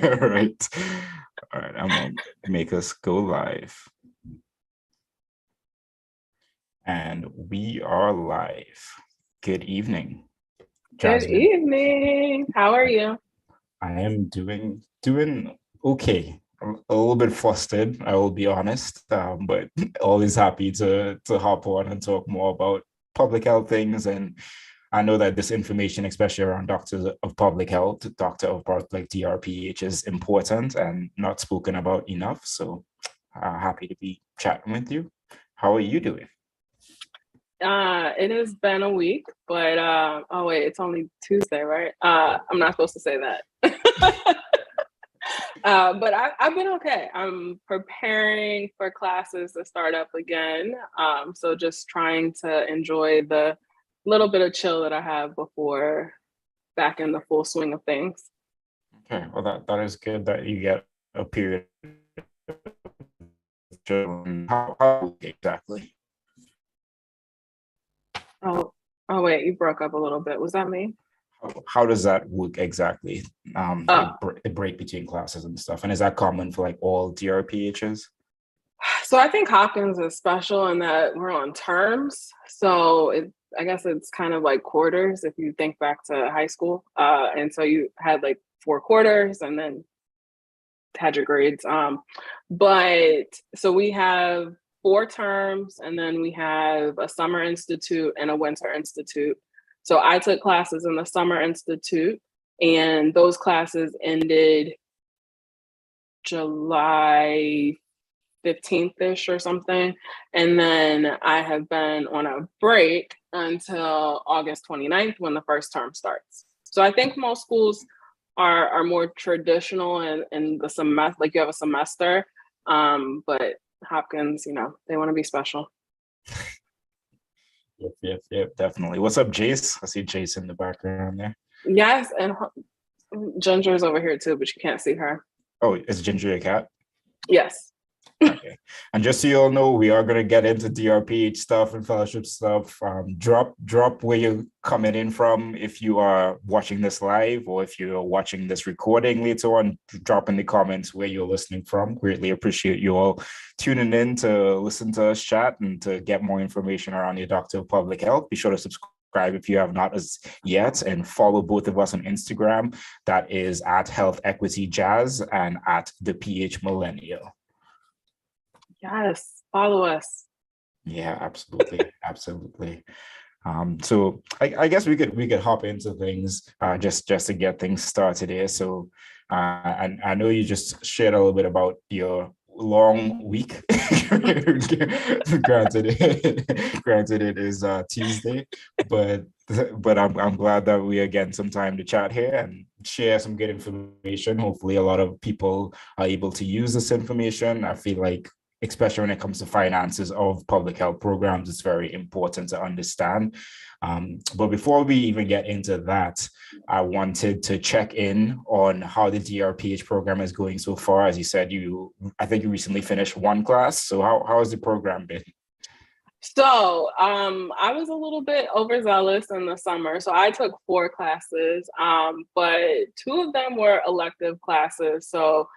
All right. All right. I'm gonna make us go live. And we are live. Good evening, Good Jasmine. evening. How are you? I am doing okay. I'm a little bit flustered, I will be honest, but always happy to hop on and talk more about public health things. And I know that this information, especially around doctors of public health, doctor of public DrPH, is important and not spoken about enough. So happy to be chatting with you. How are you doing? It has been a week, but oh wait, it's only Tuesday, right? I'm not supposed to say that. I've been okay. I'm preparing for classes to start up again. So just trying to enjoy the little bit of chill that I have before back in the full swing of things. Okay, well that is good that you get a period of chill. How exactly? Oh, oh wait, you broke up a little bit. Was that me? How does that work exactly? Oh, A break between classes and stuff, and is that common for like all DRPHs? so I think Hopkins is special in that we're on terms. I guess it's kind of like quarters if you think back to high school. And so you had like 4 quarters and then had your grades. But so we have 4 terms and then we have a summer institute and a winter institute. So I took classes in the summer institute and those classes ended July 15th-ish or something. And then I have been on a break until August 29th when the first term starts. So I think most schools are more traditional in the semester, like you have a semester. But Hopkins, they want to be special. Yep, definitely. What's up, Jace? I see Jace in the background there. Yes, and Ginger's over here too, but you can't see her. Oh, is Ginger a cat? Yes. Okay. And just so you all know, we are going to get into DRPH stuff and fellowship stuff. Drop where you're coming in from if you are watching this live or if you're watching this recording later on. Drop in the comments where you're listening from. Greatly appreciate you all tuning in to listen to us chat and to get more information around your doctor of public health. Be sure to subscribe if you have not as yet and follow both of us on Instagram. That is at Health Equity Jazz and at the PH Millennial. Yes. Follow us. Yeah, absolutely, absolutely. So I guess we could hop into things just to get things started here. So and I know you just shared a little bit about your long week. Granted it is Tuesday, but I'm glad that we are getting some time to chat here and share some good information. Hopefully a lot of people are able to use this information. I feel like especially when it comes to finances of public health programs, it's very important to understand. But before we even get into that, I wanted to check in on how the DrPH program is going so far. As you said, I think you recently finished one class. So how has the program been? So I was a little bit overzealous in the summer. So I took 4 classes, but 2 of them were elective classes. So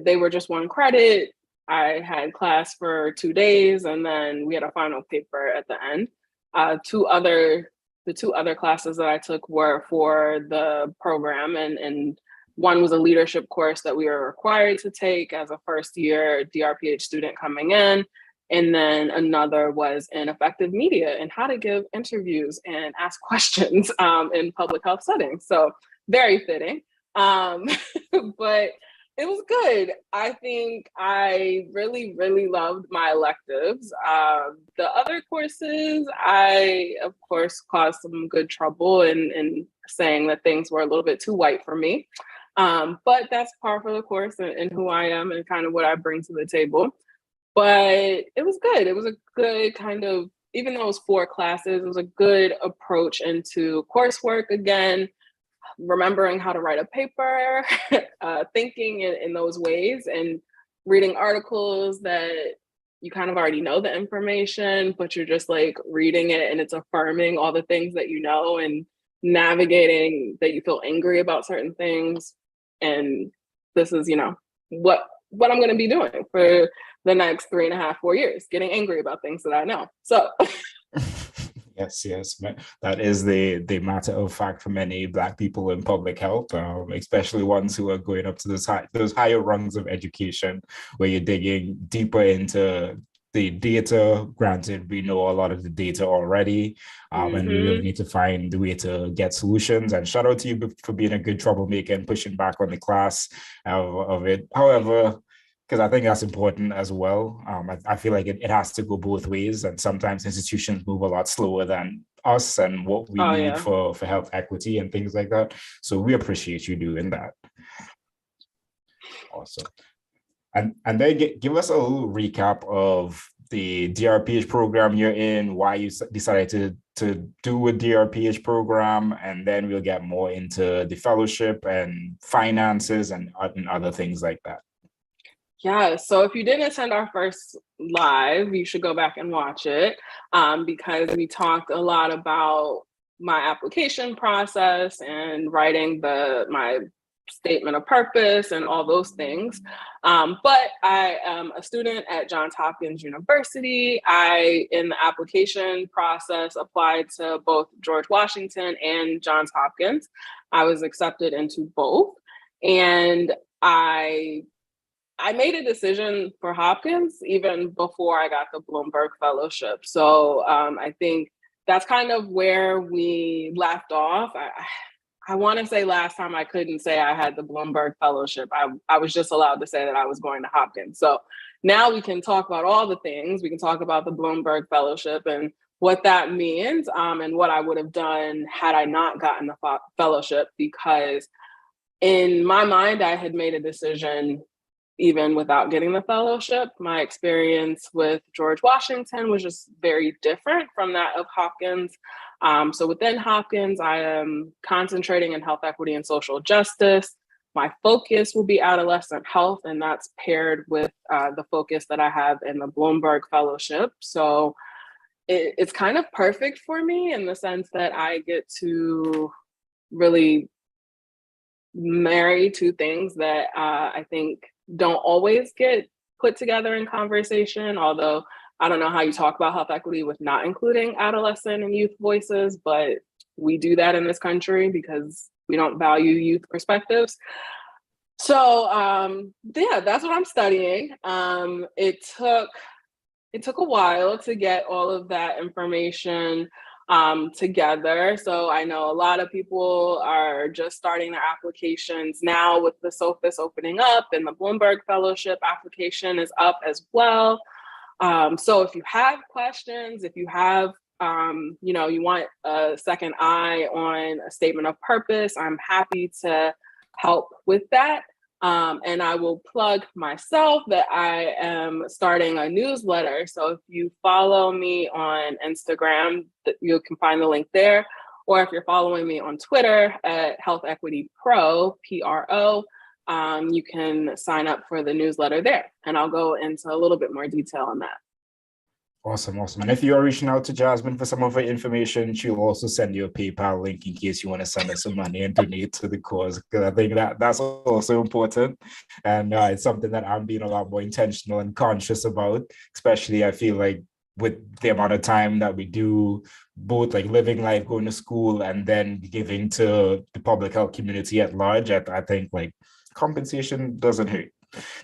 they were just 1 credit. I had class for 2 days and then we had a final paper at the end. The 2 other classes that I took were for the program and one was a leadership course that we were required to take as a first year DrPH student coming in. And then another was in effective media and how to give interviews and ask questions in public health settings. So very fitting. Um, but it was good. I think I really, really loved my electives. The other courses, I, of course, caused some good trouble in saying that things were a little bit too white for me. But that's par for the course and who I am and kind of what I bring to the table. But it was good. It was a good kind of, even though it was 4 classes, it was a good approach into coursework again, remembering how to write a paper, thinking in those ways, and reading articles that you kind of already know the information, but you're just like reading it and it's affirming all the things that you know and navigating that you feel angry about certain things and this is, what I'm going to be doing for the next 3.5, 4 years, getting angry about things that I know. So Yes, that is the matter of fact for many Black people in public health, especially ones who are going up to those higher rungs of education, where you're digging deeper into the data. Granted, we know a lot of the data already, and we really need to find the way to get solutions. And shout out to you for being a good troublemaker and pushing back on the class of it. However, because I think that's important as well. I feel like it has to go both ways, and sometimes institutions move a lot slower than us and what we need for health equity and things like that. So we appreciate you doing that. Awesome. And then give us a little recap of the DrPH program you're in, why you decided to do a DrPH program, and then we'll get more into the fellowship and finances and other things like that. Yeah, so if you didn't attend our first live, you should go back and watch it, because we talked a lot about my application process and writing my statement of purpose and all those things. But I am a student at Johns Hopkins University. In the application process, applied to both George Washington and Johns Hopkins. I was accepted into both. And I made a decision for Hopkins even before I got the Bloomberg Fellowship. So I think that's kind of where we left off. I want to say last time I couldn't say I had the Bloomberg Fellowship. I was just allowed to say that I was going to Hopkins. So now we can talk about all the things. We can talk about the Bloomberg Fellowship and what that means, and what I would have done had I not gotten the fellowship, because in my mind, I had made a decision even without getting the fellowship. My experience with George Washington was just very different from that of Hopkins. So within Hopkins, I am concentrating in health equity and social justice. My focus will be adolescent health, and that's paired with the focus that I have in the Bloomberg Fellowship. So it's kind of perfect for me in the sense that I get to really marry two things that I think don't always get put together in conversation, although I don't know how you talk about health equity with not including adolescent and youth voices, but we do that in this country because we don't value youth perspectives. So that's what I'm studying. It took a while to get all of that information together. So I know a lot of people are just starting their applications now with the SOFIS opening up, and the Bloomberg Fellowship application is up as well. So if you have questions, if you have, you want a second eye on a statement of purpose, I'm happy to help with that. And I will plug myself that I am starting a newsletter. So if you follow me on Instagram, you can find the link there. Or if you're following me on Twitter at Health Equity Pro, PRO, you can sign up for the newsletter there. And I'll go into a little bit more detail on that. Awesome. And if you're reaching out to Jasmine for some of her information, she'll also send you a PayPal link in case you want to send us some money and donate to the cause, because I think that's also important. And it's something that I'm being a lot more intentional and conscious about, especially I feel like with the amount of time that we do both like living life, going to school, and then giving to the public health community at large. I think like compensation doesn't hurt.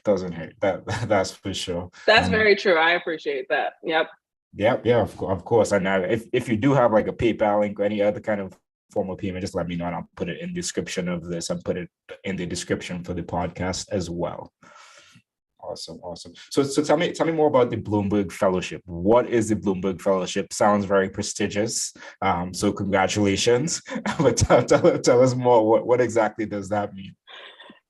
That's for sure. That's very true. I appreciate that. Yep. Yeah, of course. And if you do have like a PayPal link or any other kind of form of payment, just let me know and I'll put it in the description of this and put it in the description for the podcast as well. Awesome. So tell me more about the Bloomberg Fellowship. What is the Bloomberg Fellowship? Sounds very prestigious. So congratulations. But tell us more. What exactly does that mean?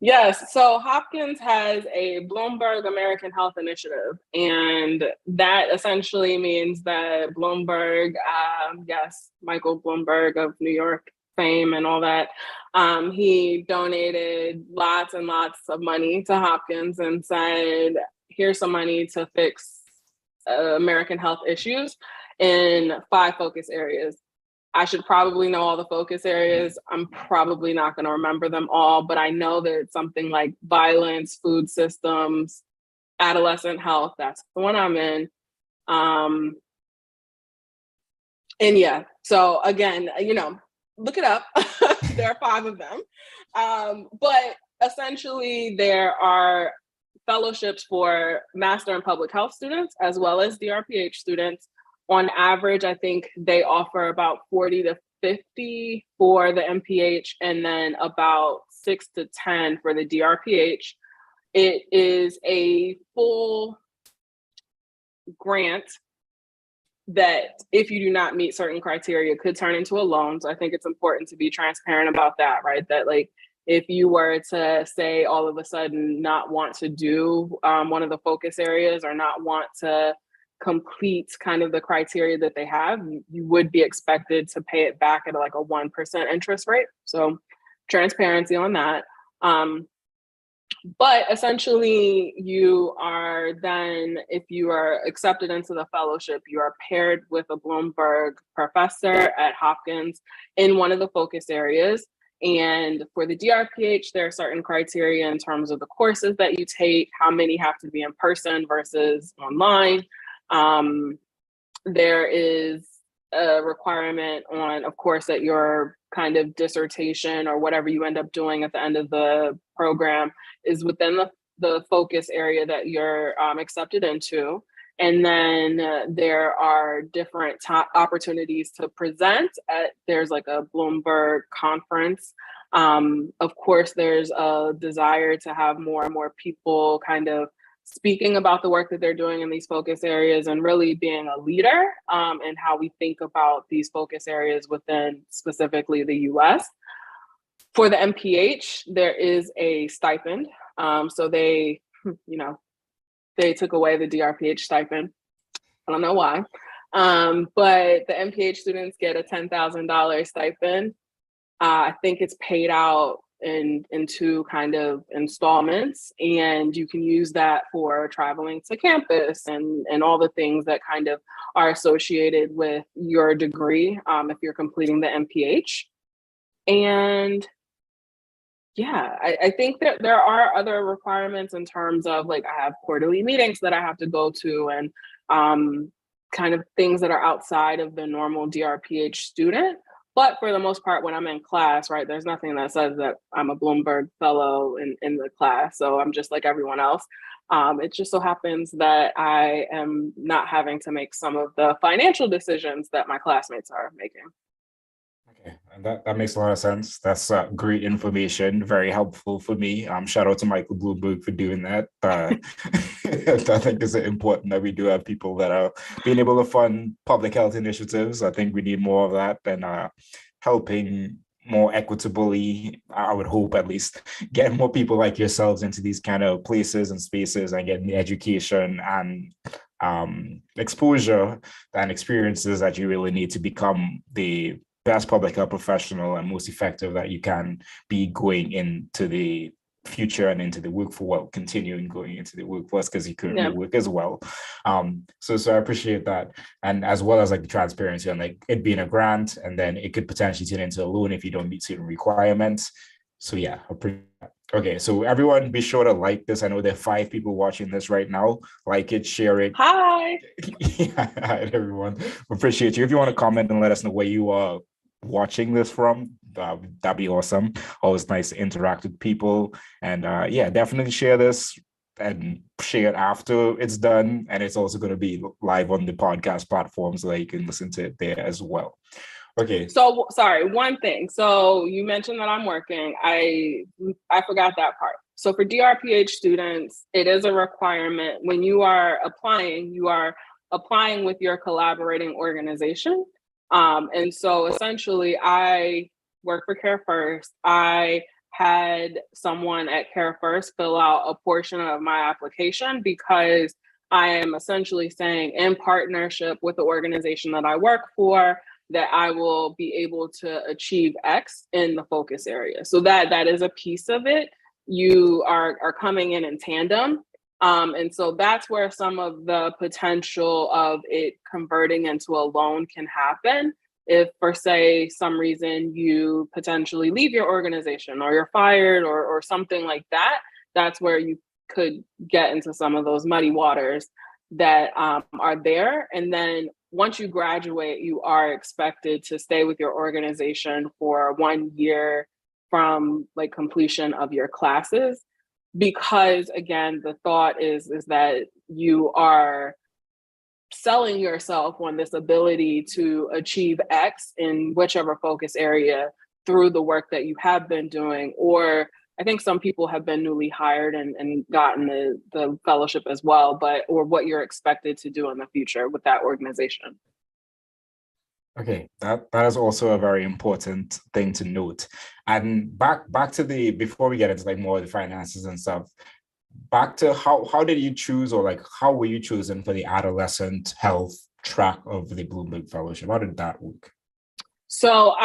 Yes, so Hopkins has a Bloomberg American Health Initiative, and that essentially means that Bloomberg, Michael Bloomberg of New York fame and all that, he donated lots and lots of money to Hopkins and said, here's some money to fix American health issues in 5 focus areas: I should probably know all the focus areas. I'm probably not going to remember them all, but I know that it's something like violence, food systems, adolescent health. That's the one I'm in. And yeah, so again, look it up. There are 5 of them. But essentially, there are fellowships for master and public health students, as well as DrPH students. On average, I think they offer about 40 to 50 for the MPH, and then about 6 to 10 for the DrPH. It is a full grant that, if you do not meet certain criteria, could turn into a loan. So I think it's important to be transparent about that, right? That like, if you were to say all of a sudden not want to do one of the focus areas, or not want to complete kind of the criteria that they have, you would be expected to pay it back at like a 1% interest rate. So transparency on that. But essentially, you are then, if you are accepted into the fellowship, you are paired with a Bloomberg professor at Hopkins in one of the focus areas. And for the DrPH, there are certain criteria in terms of the courses that you take, how many have to be in person versus online. There is a requirement on, of course, that your kind of dissertation or whatever you end up doing at the end of the program is within the focus area that you're accepted into. And then there are different opportunities to present there's like a Bloomberg conference. Of course, there's a desire to have more and more people kind of speaking about the work that they're doing in these focus areas, and really being a leader in how we think about these focus areas within specifically the US. For the MPH, there is a stipend. So they took away the DrPH stipend. I don't know why. But the MPH students get a $10,000 stipend. I think it's paid out in 2 kind of installments, and you can use that for traveling to campus and all the things that kind of are associated with your degree if you're completing the MPH. And yeah, I think that there are other requirements in terms of, like, I have quarterly meetings that I have to go to, and kind of things that are outside of the normal DrPH student. But for the most part, when I'm in class, right, there's nothing that says that I'm a Bloomberg fellow in the class. So I'm just like everyone else. It just so happens that I am not having to make some of the financial decisions that my classmates are making. Okay, and that makes a lot of sense. That's great information, very helpful for me. Shout out to Michael Bloomberg for doing that. I think it's important that we do have people that are being able to fund public health initiatives. I think we need more of that, and helping more equitably, I would hope at least, get more people like yourselves into these kind of places and spaces, and getting the education and exposure and experiences that you really need to become the best public health professional and most effective that you can be going into the future and into the workforce, well, continuing going into the workforce, because you currently work as well. So I appreciate that. And as well as like the transparency on like it being a grant, and then it could potentially turn into a loan if you don't meet certain requirements. So yeah, I appreciate that. Okay, so everyone be sure to like this. I know there are 5 people watching this right now. Like it, share it. Hi. Yeah, hi everyone. Appreciate you. If you want to comment and let us know where you are watching this from, that'd be awesome. Always nice to interact with people. And yeah, definitely share this and share it after it's done. And it's also going to be live on the podcast platform, so that you can listen to it there as well. Okay. So sorry, one thing. So you mentioned that I'm working. I forgot that part. So for DrPH students, it is a requirement when you are applying with your collaborating organization. And so essentially I work for Care First. I had someone at Care First fill out a portion of my application, because I am essentially saying, in partnership with the organization that I work for, that I will be able to achieve X in the focus area. So that is a piece of it. You are coming in tandem. And so that's where some of the potential of it converting into a loan can happen. if for say some reason you potentially leave your organization or you're fired or something like that, that's where you could get into some of those muddy waters that are there. And then once you graduate, you are expected to stay with your organization for 1 year from like completion of your classes, because again, the thought is that you are selling yourself on this ability to achieve X in whichever focus area through the work that you have been doing. Or I think some people have been newly hired and gotten the fellowship as well, or what you're expected to do in the future with that organization. Okay, that is also a very important thing to note. And back to before we get into like more of the finances and stuff, back to how did you choose, or like how were you chosen for the adolescent health track of the Bloomberg Fellowship? How did that work? So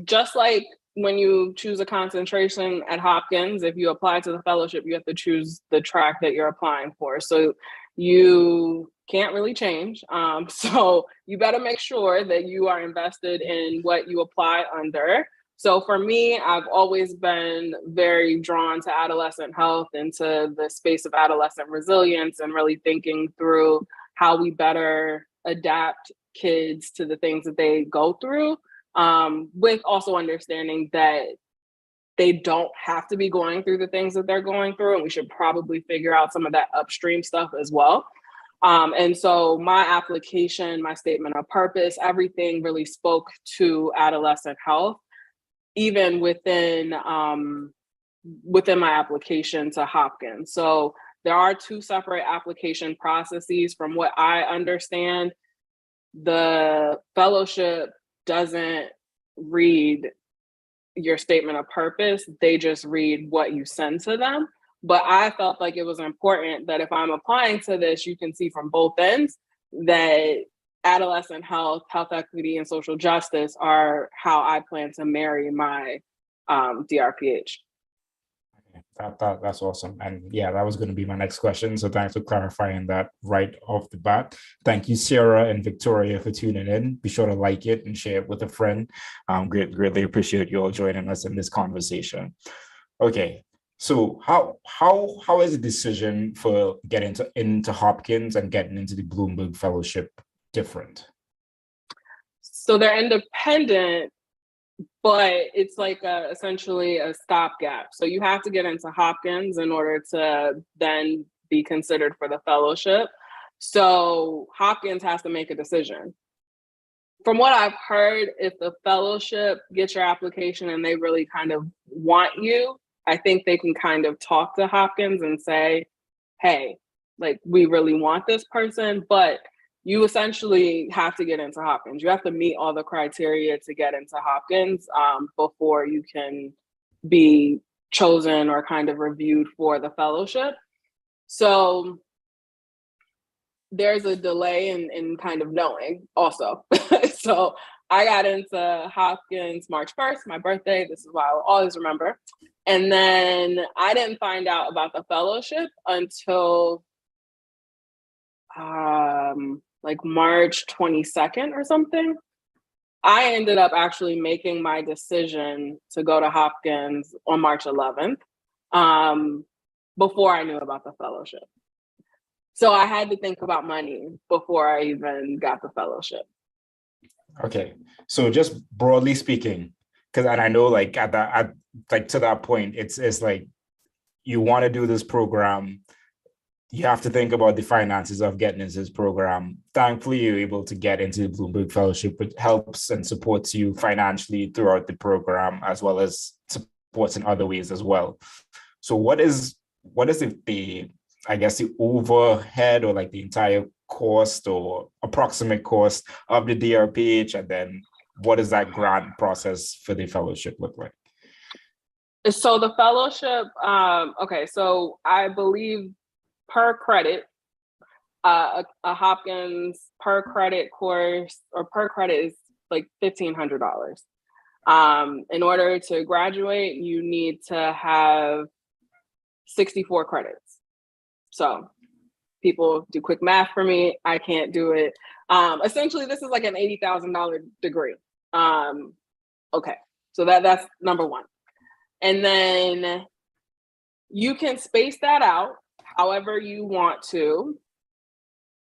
just like when you choose a concentration at Hopkins, if you apply to the fellowship, you have to choose the track that you're applying for. So you can't really change. So you better make sure that you are invested in what you apply under. So for me, I've always been very drawn to adolescent health and to the space of adolescent resilience, and really thinking through how we better adapt kids to the things that they go through, with also understanding that they don't have to be going through the things that they're going through, and we should probably figure out some of that upstream stuff as well. And so my application, my statement of purpose, everything really spoke to adolescent health, even within my application to Hopkins. So there are 2 separate application processes. From what I understand, the fellowship doesn't read your statement of purpose, they just read what you send to them. But I felt like it was important that if I'm applying to this, you can see from both ends that adolescent health, health equity, and social justice are how I plan to marry my DrPH. That's awesome. And yeah, that was going to be my next question. So thanks for clarifying that right off the bat. Thank you, Sarah and Victoria, for tuning in. Be sure to like it and share it with a friend. Greatly appreciate you all joining us in this conversation. Okay. So how is the decision for getting into Hopkins and getting into the Bloomberg Fellowship different? So they're independent, but it's like essentially a stopgap. So you have to get into Hopkins in order to then be considered for the fellowship. So Hopkins has to make a decision. From what I've heard, if the fellowship gets your application and they really kind of want you, I think they can kind of talk to Hopkins and say, hey, like, we really want this person, but you essentially have to get into Hopkins. You have to meet all the criteria to get into Hopkins before you can be chosen or kind of reviewed for the fellowship. So there's a delay in kind of knowing also. So I got into Hopkins March 1st, my birthday. This is why I'll always remember. And then I didn't find out about the fellowship until like March 22nd or something. I ended up actually making my decision to go to Hopkins on March 11th before I knew about the fellowship. So I had to think about money before I even got the fellowship. Okay, so just broadly speaking, because and I know like to that point, it's like you want to do this program, you have to think about the finances of getting into this program. Thankfully, you're able to get into the Bloomberg Fellowship, which helps and supports you financially throughout the program, as well as supports in other ways as well. So what is the I guess the overhead or like the entire cost or approximate cost of the DrPH, and then what does that grant process for the fellowship look like? So the fellowship, okay, so I believe per credit, a Hopkins per credit course or per credit is like $1,500. In order to graduate, you need to have 64 credits. So people do quick math for me. I can't do it. Essentially, this is like an $80,000 degree. Okay, so that's number one. And then you can space that out however you want to,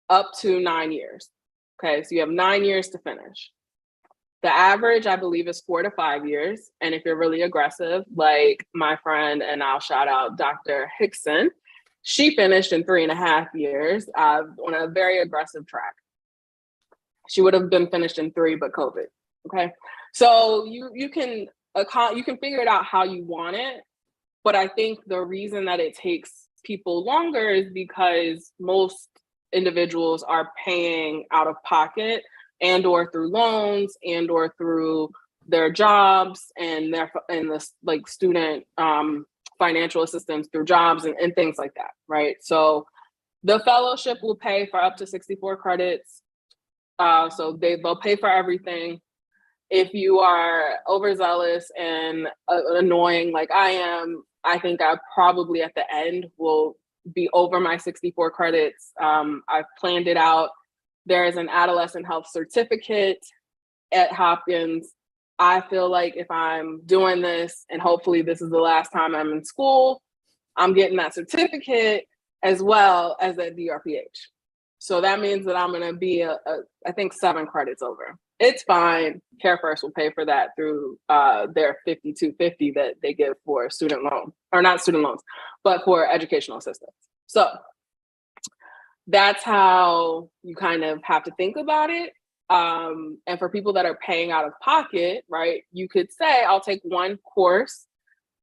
up to 9 years. Okay, so you have 9 years to finish. The average, I believe, is 4 to 5 years. And if you're really aggressive, like my friend, and I'll shout out Dr. Hickson, she finished in 3.5 years on a very aggressive track. She would have been finished in 3, but COVID. Okay, so you can figure it out how you want it. But I think the reason that it takes people longer is because most individuals are paying out of pocket and or through loans and or through their jobs and the like student financial assistance through jobs and things like that, right? So the fellowship will pay for up to 64 credits. So they'll pay for everything. If you are overzealous and annoying like I am, I think I probably at the end will be over my 64 credits. I've planned it out. There is an adolescent health certificate at Hopkins. I feel like if I'm doing this, and hopefully this is the last time I'm in school, I'm getting that certificate as well as at DrPH. So that means that I'm gonna be, I think 7 credits over. It's fine. CareFirst will pay for that through their $52.50 that they give for student loan, or not student loans, but for educational assistance. So that's how you kind of have to think about it. And for people that are paying out of pocket, right, you could say, I'll take 1 course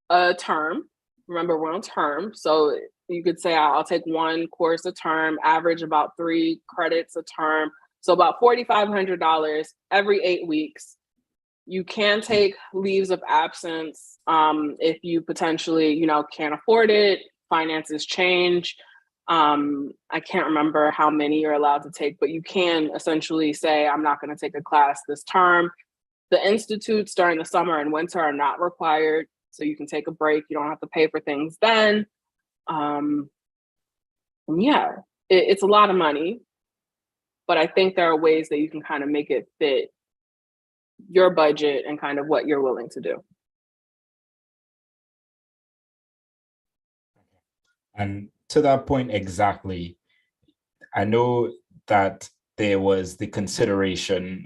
a term. Remember, we're on term. So you could say, I'll take 1 course a term, average about 3 credits a term. So about $4,500 every 8 weeks. You can take leaves of absence if you potentially, can't afford it, finances change. I can't remember how many you're allowed to take, but you can essentially say, I'm not going to take a class this term. The institutes during the summer and winter are not required, so you can take a break. You don't have to pay for things then. It's a lot of money, but I think there are ways that you can kind of make it fit your budget and kind of what you're willing to do. And to that point exactly, I know that there was the consideration,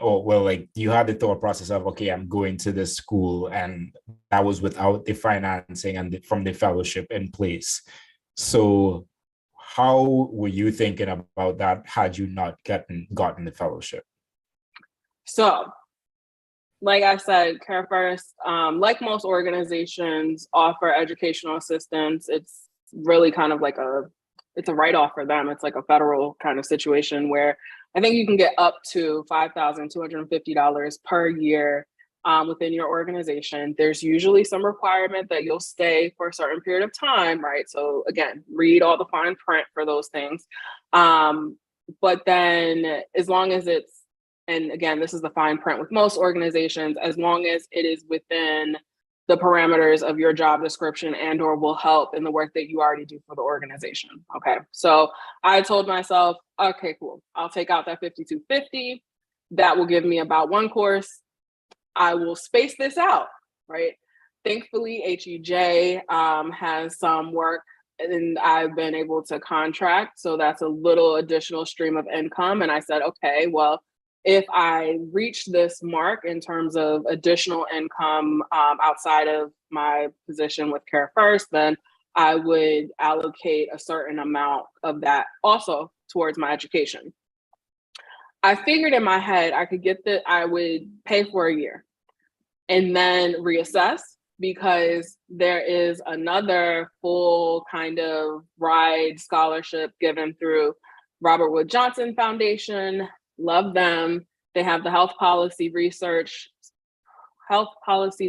you had the thought process of, okay, I'm going to this school, and that was without the financing and from the fellowship in place. So how were you thinking about that had you not gotten the fellowship? So, like I said, CareFirst, like most organizations, offer educational assistance. It's really kind of like it's a write-off for them. It's like a federal kind of situation where I think you can get up to $5,250 per year within your organization. There's usually some requirement that you'll stay for a certain period of time, right? So again, read all the fine print for those things. But then as long as it's, and again, this is the fine print with most organizations, as long as it is within the parameters of your job description and or will help in the work that you already do for the organization. Okay, so I told myself, okay, cool, I'll take out that $5,250. That will give me about 1 course. I will space this out, right? Thankfully, HEJ has some work and I've been able to contract. So that's a little additional stream of income. And I said, okay, well, if I reach this mark in terms of additional income outside of my position with CareFirst, then I would allocate a certain amount of that also towards my education. I figured in my head I would pay for a year and then reassess, because there is another full kind of ride scholarship given through Robert Wood Johnson Foundation. Love them. They have the Health Policy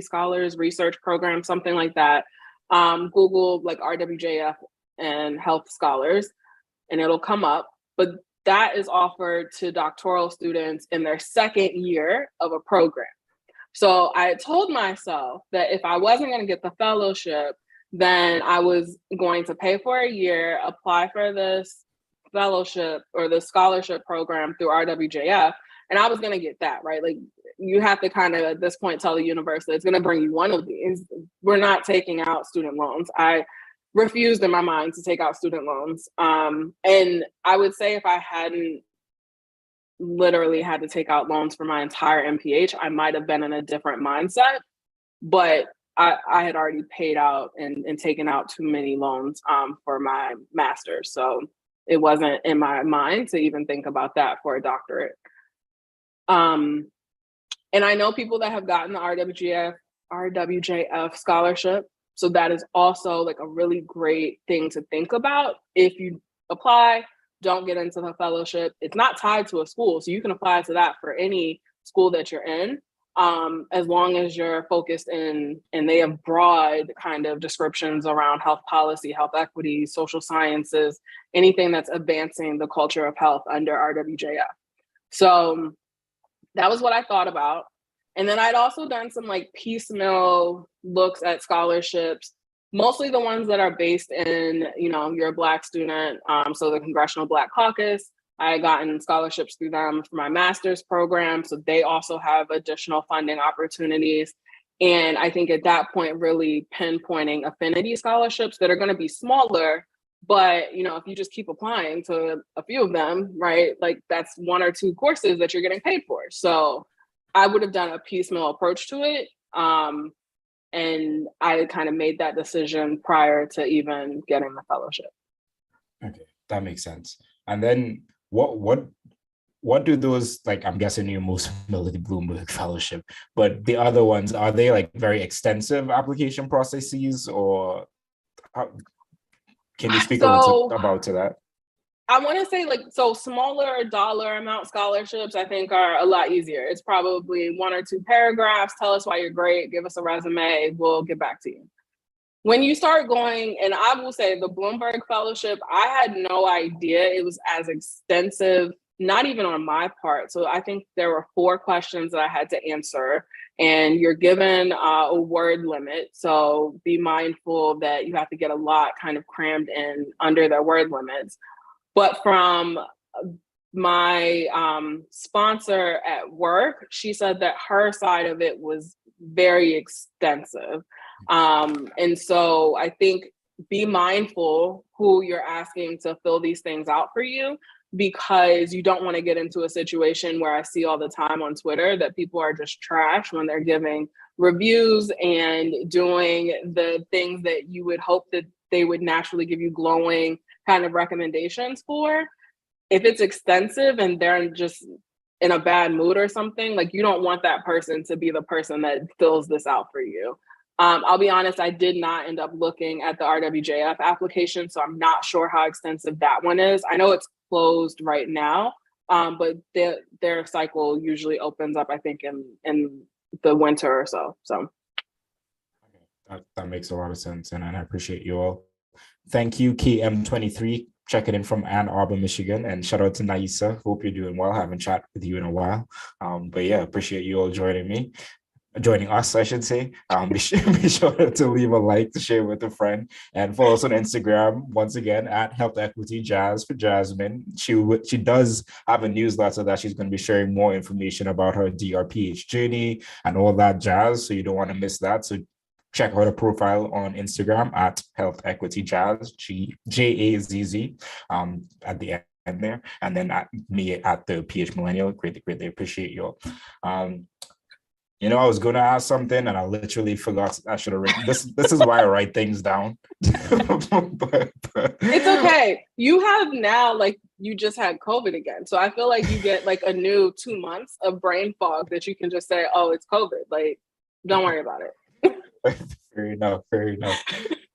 Scholars Research Program, something like that. Google like RWJF and Health Scholars, and it'll come up. But that is offered to doctoral students in their 2nd year of a program. So I told myself that if I wasn't going to get the fellowship, then I was going to pay for a year, apply for this fellowship or the scholarship program through RWJF, And I was going to get that, right? Like, you have to kind of at this point tell the university it's going to bring you one of these. We're not taking out student loans. I refused in my mind to take out student loans. And I would say if I hadn't literally had to take out loans for my entire MPH, I might have been in a different mindset. But I had already paid out and taken out too many loans for my master's. So it wasn't in my mind to even think about that for a doctorate. And I know people that have gotten the RWJF scholarship. So that is also like a really great thing to think about. If you apply, don't get into the fellowship. It's not tied to a school. So you can apply to that for any school that you're in, as long as you're focused in, and they have broad kind of descriptions around health policy, health equity, social sciences, anything that's advancing the culture of health under RWJF. So that was what I thought about. And then I'd also done some like piecemeal looks at scholarships, mostly the ones that are based in, you know, you're a Black student. So the Congressional Black Caucus, I had gotten scholarships through them for my master's program. So they also have additional funding opportunities. And I think at that point, really pinpointing affinity scholarships that are going to be smaller. But, you know, if you just keep applying to a few of them, right, like that's 1 or 2 courses that you're getting paid for. So I would have done a piecemeal approach to it. And I kind of made that decision prior to even getting the fellowship. Okay, that makes sense. And then what do those, like, I'm guessing you're most familiar with the Bloomberg Fellowship, but the other ones, are they like very extensive application processes, or can you speak about that? I want to say like, so smaller dollar amount scholarships, I think are a lot easier. It's probably 1 or 2 paragraphs. Tell us why you're great. Give us a resume. We'll get back to you. When you start going, and I will say the Bloomberg Fellowship, I had no idea it was as extensive, not even on my part. So I think there were 4 questions that I had to answer, and you're given a word limit. So be mindful that you have to get a lot kind of crammed in under their word limits. But from my sponsor at work, she said that her side of it was very extensive. And so I think be mindful who you're asking to fill these things out for you, because you don't want to get into a situation where I see all the time on Twitter that people are just trash when they're giving reviews and doing the things that you would hope that they would naturally give you glowing kind of recommendations for. If it's extensive and they're just in a bad mood or something, like, you don't want that person to be the person that fills this out for you. I'll be honest, I did not end up looking at the RWJF application, so I'm not sure how extensive that one is. I know it's closed right now, but their cycle usually opens up, I think, in the winter or so. So that makes a lot of sense, and I appreciate you all. Thank you, KM23, checking in from Ann Arbor, Michigan, and shout out to Naisa. Hope you're doing well. Haven't chatted with you in a while, but yeah, appreciate you all joining us, I should say. Be sure to leave a like, to share with a friend, and follow us on Instagram, once again, at Health Equity Jazz for Jasmine. She does have a newsletter that she's going to be sharing more information about her DrPH journey and all that jazz, so you don't want to miss that. So check out her profile on Instagram at Health Equity Jazz, JAZZ, at the end there, and then at me at the PH Millennial. Greatly appreciate you all. You know, I was going to ask something and I literally forgot. I should have written this. This is why I write things down. but it's okay. You have now, like, you just had COVID again. So I feel like you get like a new 2 months of brain fog that you can just say, oh, it's COVID. Like, don't worry about it. Fair enough.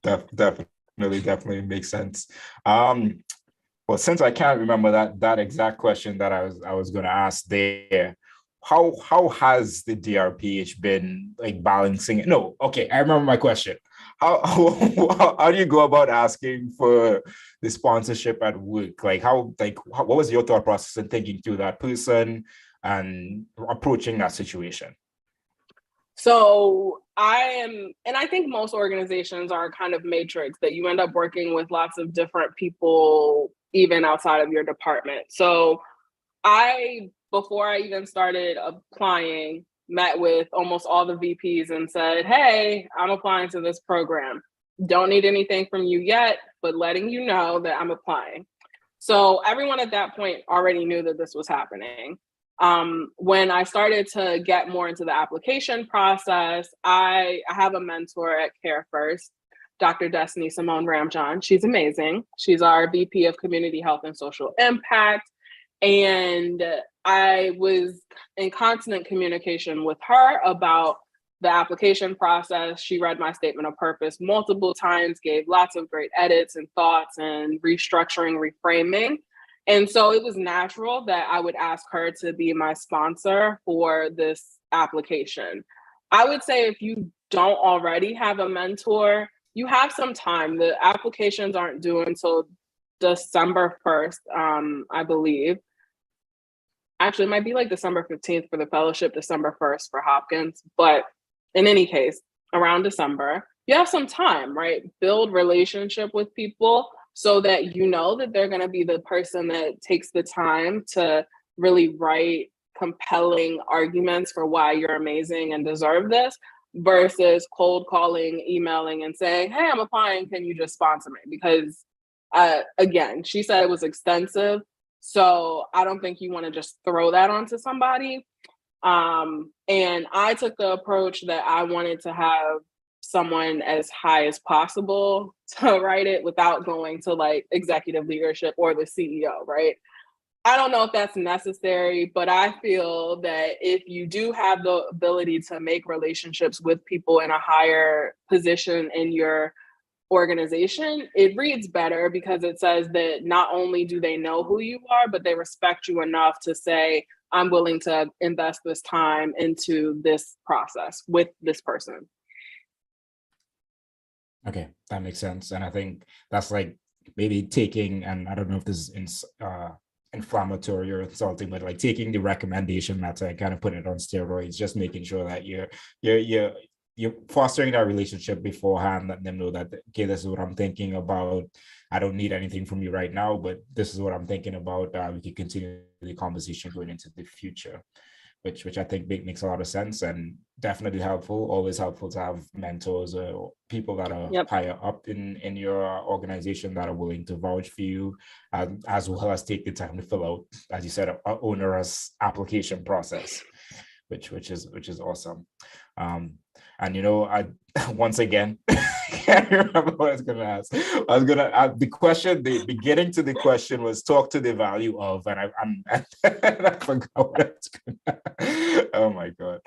Definitely makes sense. Well, since I can't remember that exact question that I was going to ask there, how has the DrPH been like balancing it? No, okay, I remember my question. How do you go about asking for the sponsorship at work? Like what was your thought process in thinking through that person and approaching that situation? So and I think most organizations are kind of matrix, that you end up working with lots of different people, even outside of your department. So I before I even started applying, met with almost all the VPs and said, hey, I'm applying to this program. Don't need anything from you yet, but letting you know that I'm applying. So everyone at that point already knew that this was happening. When I started to get more into the application process, I have a mentor at Care First, Dr. Destiny Simone Ramjohn. She's amazing. She's our VP of Community Health and Social Impact. And I was in constant communication with her about the application process. She read my statement of purpose multiple times, gave lots of great edits and thoughts and restructuring, reframing. And so it was natural that I would ask her to be my sponsor for this application. I would say if you don't already have a mentor, you have some time. The applications aren't due until December 1st, I believe. Actually, it might be like December 15th for the fellowship, December 1st for Hopkins. But in any case, around December, you have some time, right? Build relationship with people so that you know that they're going to be the person that takes the time to really write compelling arguments for why you're amazing and deserve this, versus cold calling, emailing, and saying, hey, I'm applying, can you just sponsor me? Because again, she said it was extensive. So I don't think you want to just throw that onto somebody. And I took the approach that I wanted to have someone as high as possible to write it without going to like executive leadership or the CEO, right? I don't know if that's necessary, but I feel that if you do have the ability to make relationships with people in a higher position in your organization, it reads better because it says that not only do they know who you are, but they respect you enough to say, I'm willing to invest this time into this process with this person. Okay, that makes sense. And I think that's like maybe taking, and I don't know if this is inflammatory or insulting, but like taking the recommendation letter and kind of putting it on steroids, just making sure that you're fostering that relationship beforehand, letting them know that, okay, this is what I'm thinking about. I don't need anything from you right now, but this is what I'm thinking about. We can continue the conversation going into the future, which I think makes a lot of sense and definitely helpful. Always helpful to have mentors or people that are higher up in your organization that are willing to vouch for you, as well as take the time to fill out, as you said, an onerous application process, which is awesome. And I once again can't remember what I was going to ask. The question, the beginning to the question was talk to the value of, and I forgot what I was going to. Oh my god.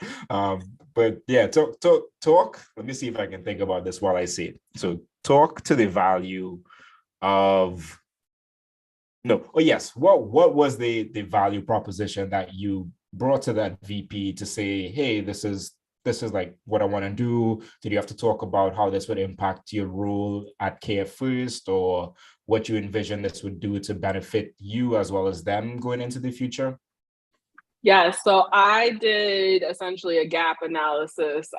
But yeah, talk. Let me see if I can think about this while I say it. So talk to the value of. No. Oh yes. What was the value proposition that you brought to that VP to say, hey, this is like what I want to do? Did you have to talk about how this would impact your role at Care First, or what you envision this would do to benefit you as well as them going into the future? Yeah, so I did essentially a gap analysis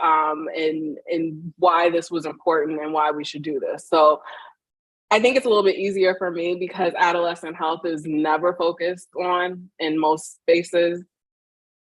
in why this was important and why we should do this. So I think it's a little bit easier for me because adolescent health is never focused on in most spaces.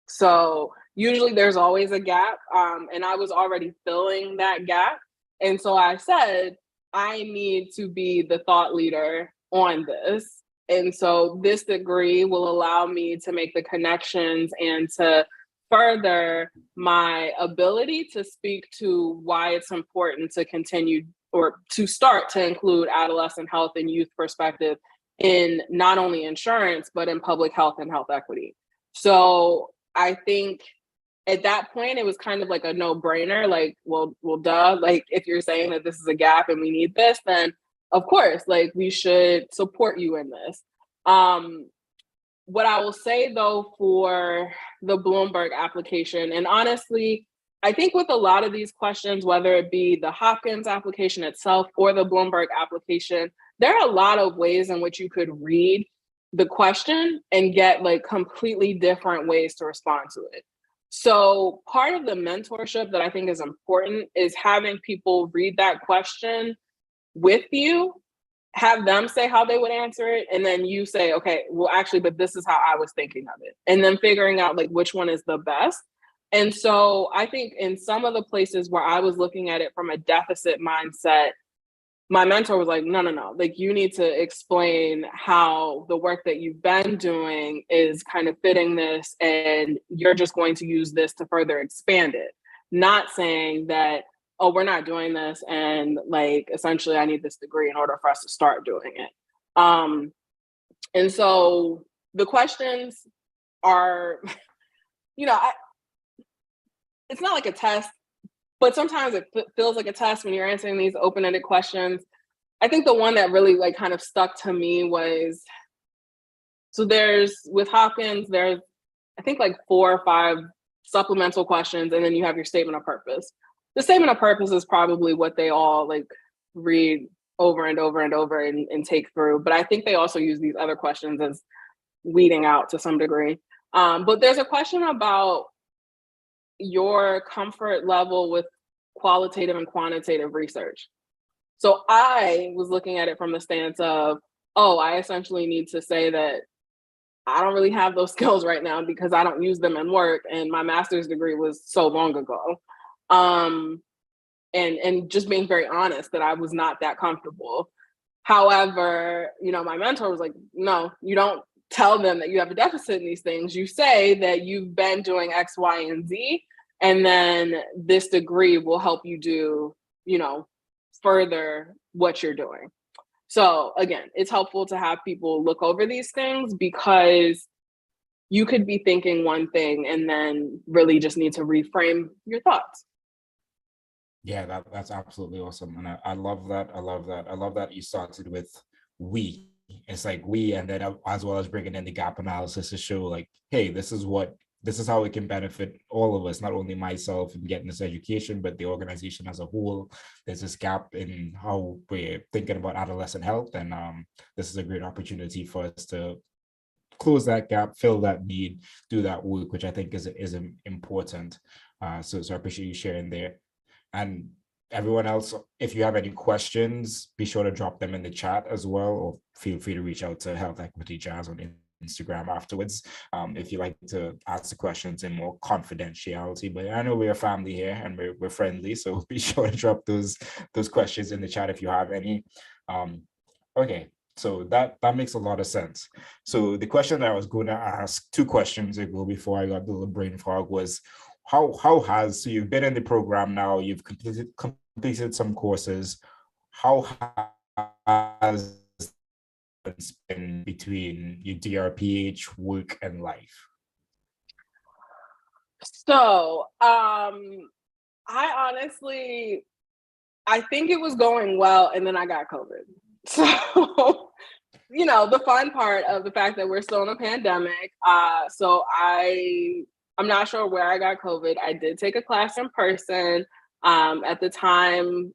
So usually there's always a gap, and I was already filling that gap. And so I said, I need to be the thought leader on this. And so this degree will allow me to make the connections and to further my ability to speak to why it's important to continue or to start to include adolescent health and youth perspective in not only insurance, but in public health and health equity. So I think at that point, it was kind of like a no-brainer, like, well, duh, like if you're saying that this is a gap and we need this, then of course, like we should support you in this. What I will say though, for the Bloomberg application, and honestly, I think with a lot of these questions, whether it be the Hopkins application itself or the Bloomberg application, there are a lot of ways in which you could read the question and get like completely different ways to respond to it. So part of the mentorship that I think is important is having people read that question with you have them say how they would answer it, and then you say, okay, well, actually, but this is how I was thinking of it, and then figuring out like which one is the best. And so I think in some of the places where I was looking at it from a deficit mindset, my mentor was like, no, like you need to explain how the work that you've been doing is kind of fitting this, and you're just going to use this to further expand it. Not saying that, oh, we're not doing this, and like essentially I need this degree in order for us to start doing it. And so the questions are, it's not like a test, but sometimes it feels like a test when you're answering these open-ended questions. I think the one that really like kind of stuck to me was, so with Hopkins, there's I think like 4 or 5 supplemental questions, and then you have your statement of purpose. The statement of purpose is probably what they all like read over and over and over and take through. But I think they also use these other questions as weeding out to some degree. But there's a question about your comfort level with qualitative and quantitative research. So I was looking at it from the stance of, oh, I essentially need to say that I don't really have those skills right now because I don't use them in work, and my master's degree was so long ago. And just being very honest that I was not that comfortable. However, my mentor was like, no, you don't tell them that you have a deficit in these things. You say that you've been doing X, Y, and Z, and then this degree will help you do, further what you're doing. So again, it's helpful to have people look over these things because you could be thinking one thing and then really just need to reframe your thoughts. Yeah, that's absolutely awesome. And I love that. I love that you started with we. It's like we, and then as well as bringing in the gap analysis to show like, hey, this is how it can benefit all of us, not only myself in getting this education, but the organization as a whole. There's this gap in how we're thinking about adolescent health. And this is a great opportunity for us to close that gap, fill that need, do that work, which I think is important. So I appreciate you sharing there. And everyone else, if you have any questions, be sure to drop them in the chat as well, or feel free to reach out to Health Equity Jazz on Instagram afterwards, if you like to ask the questions in more confidentiality. But I know we're a family here and we're friendly, so be sure to drop those questions in the chat if you have any. Okay, so that makes a lot of sense. So the question that I was going to ask 2 questions ago before I got the little brain fog was, so you've been in the program now, you've completed some courses. How has it been between your DrPH work and life? So I think it was going well, and then I got COVID. So the fun part of the fact that we're still in a pandemic. So I'm not sure where I got COVID. I did take a class in person. At the time,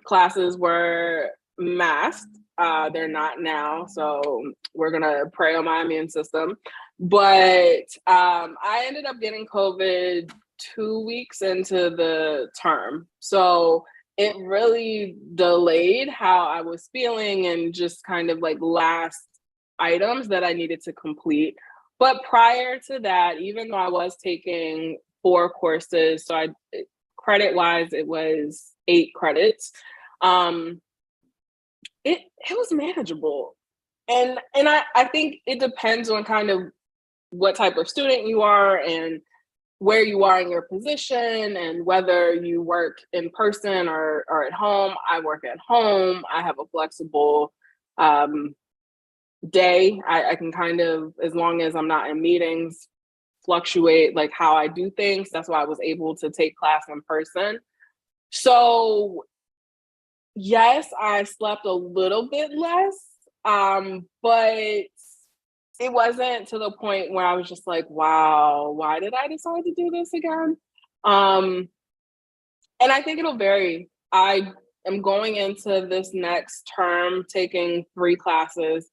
classes were masked. They're not now. So we're going to pray on my immune system. But I ended up getting COVID 2 weeks into the term. So it really delayed how I was feeling and just kind of like last items that I needed to complete. But prior to that, even though I was taking 4 courses, so credit-wise, it was 8 credits, it was manageable. And I think it depends on kind of what type of student you are and where you are in your position and whether you work in person or at home. I work at home. I have a flexible day. I can kind of, as long as I'm not in meetings, fluctuate like how I do things. That's why I was able to take class in person. So yes, I slept a little bit less, but it wasn't to the point where I was just like, wow, why did I decide to do this again? And I think it'll vary. I am going into this next term taking 3 classes.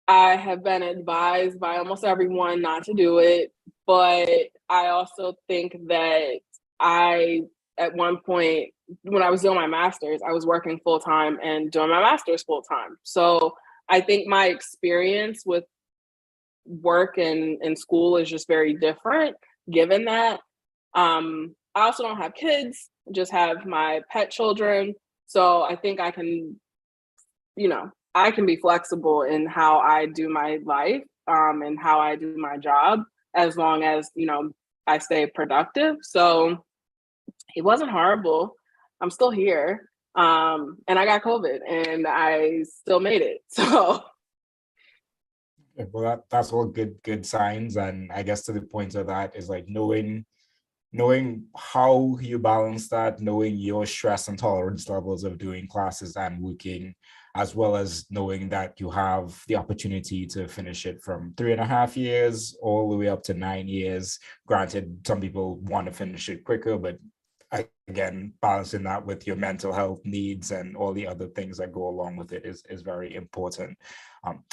I have been advised by almost everyone not to do it, but I also think that I, at one point, when I was doing my master's, I was working full time and doing my master's full time. So I think my experience with work and school is just very different, given that. I also don't have kids, just have my pet children. So I think I can, I can be flexible in how I do my life, and how I do my job, as long as, I stay productive. So it wasn't horrible. I'm still here. And I got COVID and I still made it. So well, that's all good signs. And I guess to the point of that is like knowing how you balance that, knowing your stress and tolerance levels of doing classes and working, as well as knowing that you have the opportunity to finish it from 3.5 years all the way up to 9 years. Granted, some people want to finish it quicker, but again, balancing that with your mental health needs and all the other things that go along with it is very important.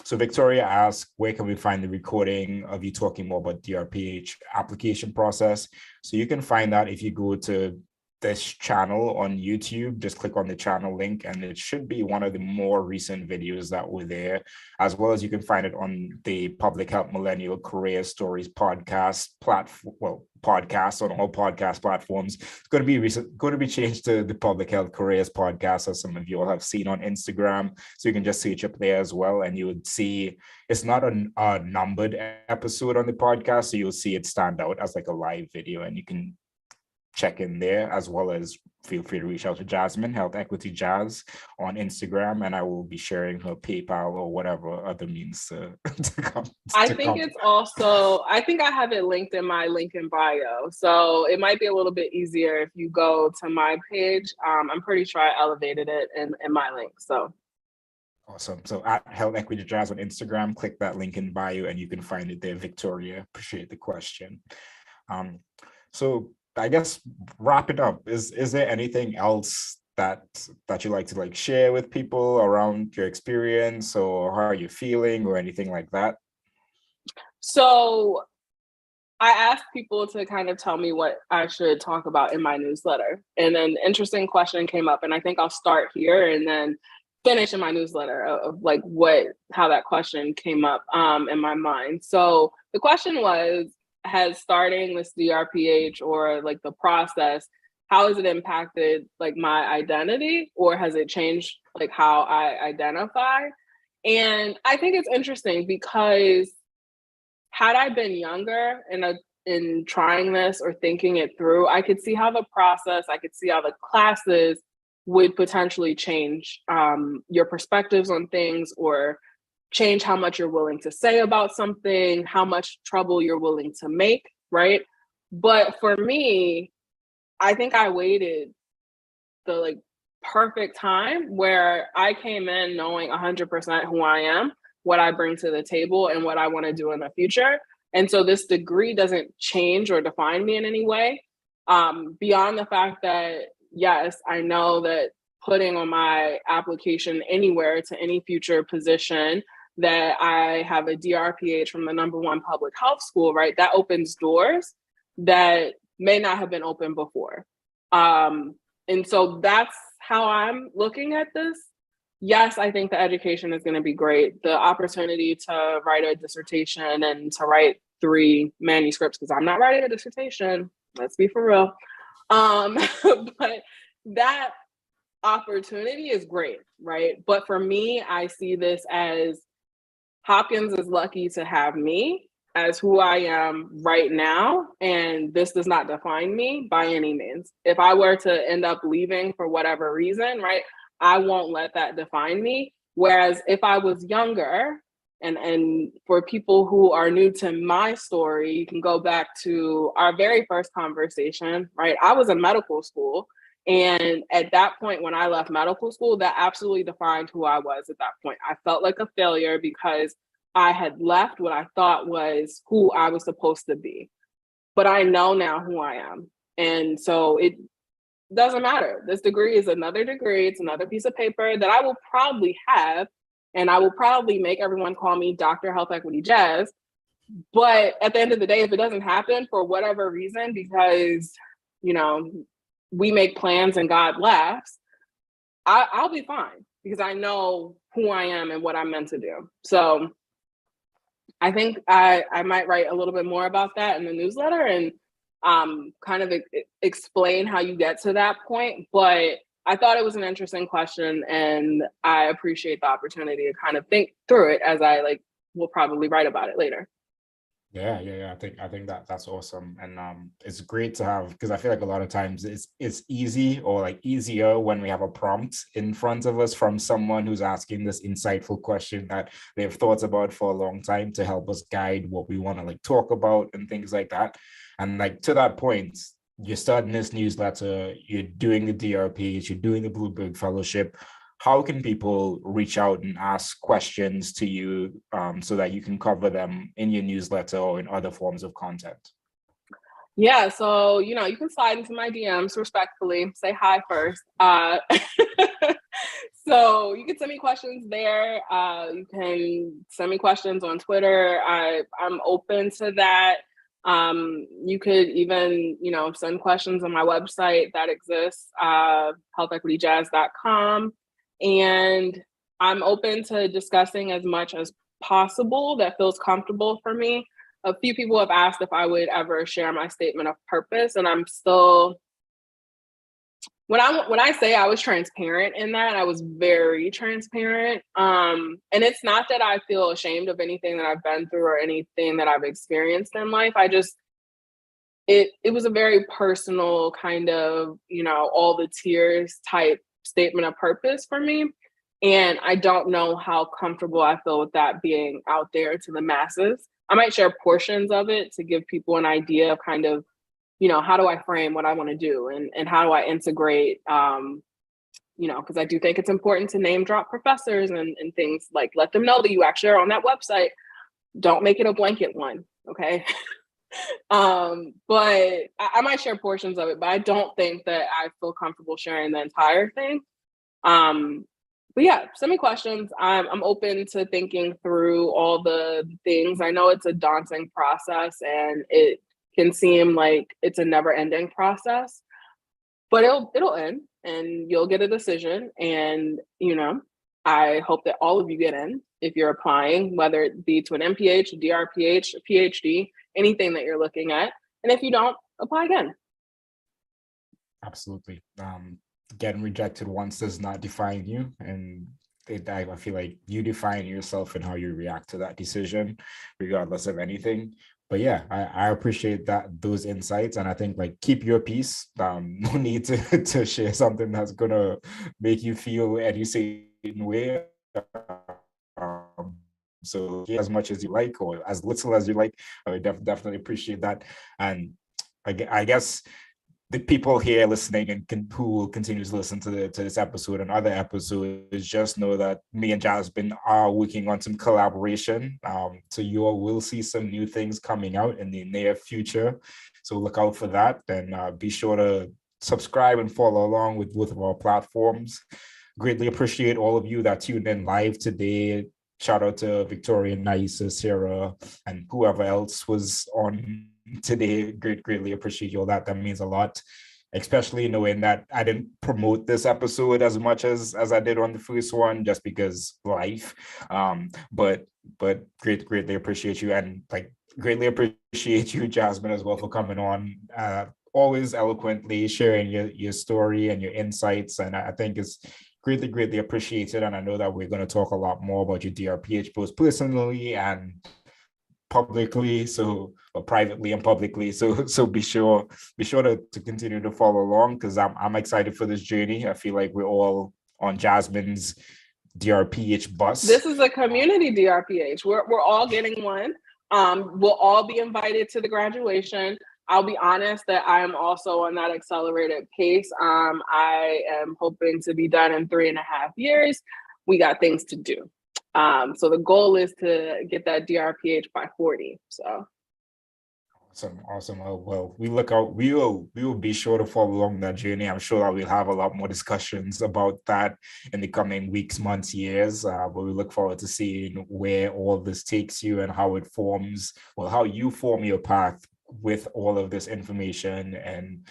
So Victoria asked, where can we find the recording of you talking more about DrPH application process? So you can find that if you go to this channel on YouTube, just click on the channel link and it should be one of the more recent videos that were there, as well as you can find it on the Public Health Millennial Career Stories podcast platform, podcast on all podcast platforms. It's going to be changed to the Public Health Careers podcast, as some of you all have seen on Instagram. So you can just search up there as well, and you would see it's not a numbered episode on the podcast, so you'll see it stand out as like a live video, and you can check in there, as well as feel free to reach out to Jasmine, Health Equity Jazz, on Instagram, and I will be sharing her PayPal or whatever other means to come. I think I have it linked in my link in bio. So it might be a little bit easier if you go to my page. I'm pretty sure I elevated it in my link. So awesome. So at Health Equity Jazz on Instagram, click that link in bio and you can find it there. Victoria, appreciate the question. So I guess wrap it up. Is there anything else that you like to share with people around your experience, or how are you feeling, or anything like that? So I asked people to kind of tell me what I should talk about in my newsletter. And an interesting question came up, and I think I'll start here and then finish in my newsletter of how that question came up in my mind. So the question was, has starting this DrPH or the process, how has it impacted my identity, or has it changed how I identify? And I think it's interesting because had I been younger in trying this or thinking it through, I could see how the process, I could see how the classes would potentially change your perspectives on things, or change how much you're willing to say about something, how much trouble you're willing to make, right? But for me, I think I waited the perfect time where I came in knowing 100% who I am, what I bring to the table, and what I want to do in the future. And so this degree doesn't change or define me in any way, beyond the fact that, yes, I know that putting on my application anywhere to any future position that I have a DrPH from the #1 public health school, right? That opens doors that may not have been open before. And so that's how I'm looking at this. Yes, I think the education is going to be great. The opportunity to write a dissertation and to write 3 manuscripts, because I'm not writing a dissertation, let's be for real. But that opportunity is great, right? But for me, I see this as Hopkins is lucky to have me as who I am right now, and this does not define me by any means. If I were to end up leaving for whatever reason, right, I won't let that define me. Whereas if I was younger, and for people who are new to my story, you can go back to our very first conversation, right? I was in medical school. And at that point, when I left medical school, that absolutely defined who I was at that point. I felt like a failure because I had left what I thought was who I was supposed to be. But I know now who I am. And so it doesn't matter. This degree is another degree. It's another piece of paper that I will probably have. And I will probably make everyone call me Dr. Health Equity Jazz. But at the end of the day, if it doesn't happen for whatever reason, because, we make plans and God laughs, I'll be fine because I know who I am and what I'm meant to do. So I think I might write a little bit more about that in the newsletter and kind of explain how you get to that point. But I thought it was an interesting question, and I appreciate the opportunity to kind of think through it as I will probably write about it later. Yeah. I think that's awesome, and it's great to have, because I feel like a lot of times it's easy or like easier when we have a prompt in front of us from someone who's asking this insightful question that they've thought about for a long time to help us guide what we want to like talk about and things like that. And like to that point, you're starting this newsletter, you're doing the DrPH, you're doing the Bloomberg Fellowship. How can people reach out and ask questions to you so that you can cover them in your newsletter or in other forms of content? Yeah, so, you can slide into my DMs respectfully, say hi first. So you can send me questions there. You can send me questions on Twitter. I'm open to that. You could even, send questions on my website that exists, healthequityjazz.com. And I'm open to discussing as much as possible that feels comfortable for me. A few people have asked if I would ever share my statement of purpose, and I'm still, when I say I was transparent in that, I was very transparent. And it's not that I feel ashamed of anything that I've been through or anything that I've experienced in life. It was a very personal kind of, all the tears type statement of purpose for me. And I don't know how comfortable I feel with that being out there to the masses. I might share portions of it to give people an idea of kind of, how do I frame what I want to do and how do I integrate, because I do think it's important to name drop professors and things, like let them know that you actually are on that website. Don't make it a blanket one. Okay. But I might share portions of it, but I don't think that I feel comfortable sharing the entire thing. But yeah, send me questions. I'm open to thinking through all the things. I know it's a daunting process and it can seem like it's a never-ending process, but it'll end and you'll get a decision. And I hope that all of you get in if you're applying, whether it be to an MPH, a DrPH, a PhD, anything that you're looking at. And if you don't, apply again. Absolutely. Getting rejected once does not define you, and I feel like you define yourself and how you react to that decision, regardless of anything. But yeah, I appreciate those insights, and I think like keep your peace. No need to share something that's gonna make you feel any certain way. So as much as you like, or as little as you like, I would definitely appreciate that. And I guess the people here listening and who will continue to listen to this episode and other episodes just know that me and Jasmine are working on some collaboration. So you all will see some new things coming out in the near future. So look out for that, and be sure to subscribe and follow along with both of our platforms. Greatly appreciate all of you that tuned in live today. Shout out to Victoria, Naisa, Sarah, and whoever else was on today. Greatly appreciate you all. That means a lot, especially knowing that I didn't promote this episode as much as I did on the first one, just because life. But greatly appreciate you, and like greatly appreciate you, Jasmine, as well, for coming on. Always eloquently sharing your story and your insights, and I think it's greatly appreciated. And I know that we're going to talk a lot more about your DrPH both personally and publicly, or privately and publicly. So be sure to continue to follow along, because I'm excited for this journey. I feel like we're all on Jasmine's DrPH bus. This is a community DrPH. We're all getting one. We'll all be invited to the graduation. I'll be honest that I am also on that accelerated pace. I am hoping to be done in 3.5 years. We got things to do. So the goal is to get that DrPH by 40. So. Awesome. Well, we will be sure to follow along that journey. I'm sure that we'll have a lot more discussions about that in the coming weeks, months, years. But we look forward to seeing where all this takes you and how it forms, how you form your path with all of this information and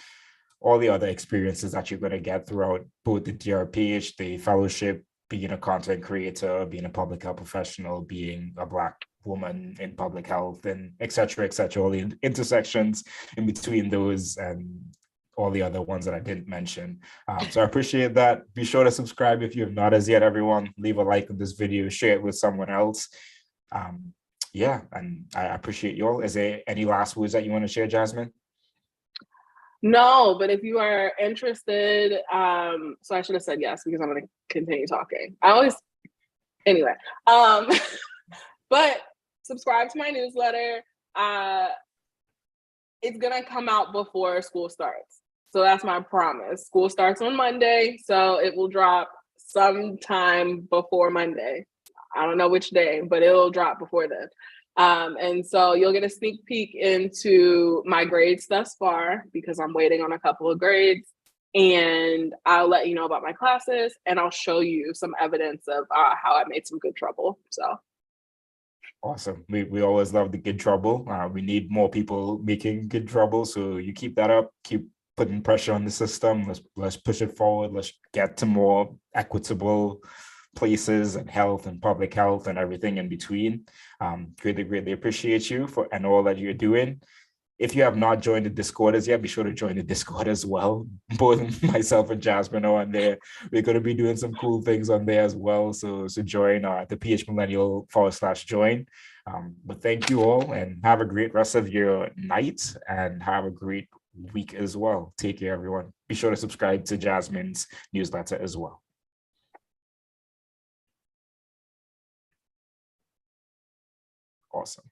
all the other experiences that you're going to get throughout both the DrPH, the fellowship, being a content creator, being a public health professional, being a Black woman in public health, and et cetera, all the intersections in between those and all the other ones that I didn't mention. So I appreciate that. Be sure to subscribe if you have not as yet, everyone. Leave a like on this video, share it with someone else. Yeah, and I appreciate you all. Is there any last words that you want to share, Jasmine? No, but if you are interested, so I should have said yes because I'm going to continue talking. Anyway, but subscribe to my newsletter. It's going to come out before school starts. So that's my promise. School starts on Monday, so it will drop sometime before Monday. I don't know which day, but it'll drop before then. And so you'll get a sneak peek into my grades thus far because I'm waiting on a couple of grades, and I'll let you know about my classes, and I'll show you some evidence of how I made some good trouble. So awesome. We always love the good trouble. We need more people making good trouble. So you keep that up, keep putting pressure on the system. Let's push it forward. Let's get to more equitable places and health and public health and everything in between. Greatly appreciate you and all that you're doing. If you have not joined the Discord as yet, be sure to join the Discord as well. Both myself and Jasmine are on there. We're going to be doing some cool things on there as well. So join the PH Millennial /join. But thank you all, and have a great rest of your night, and have a great week as well. Take care, everyone. Be sure to subscribe to Jasmine's newsletter as well. Awesome.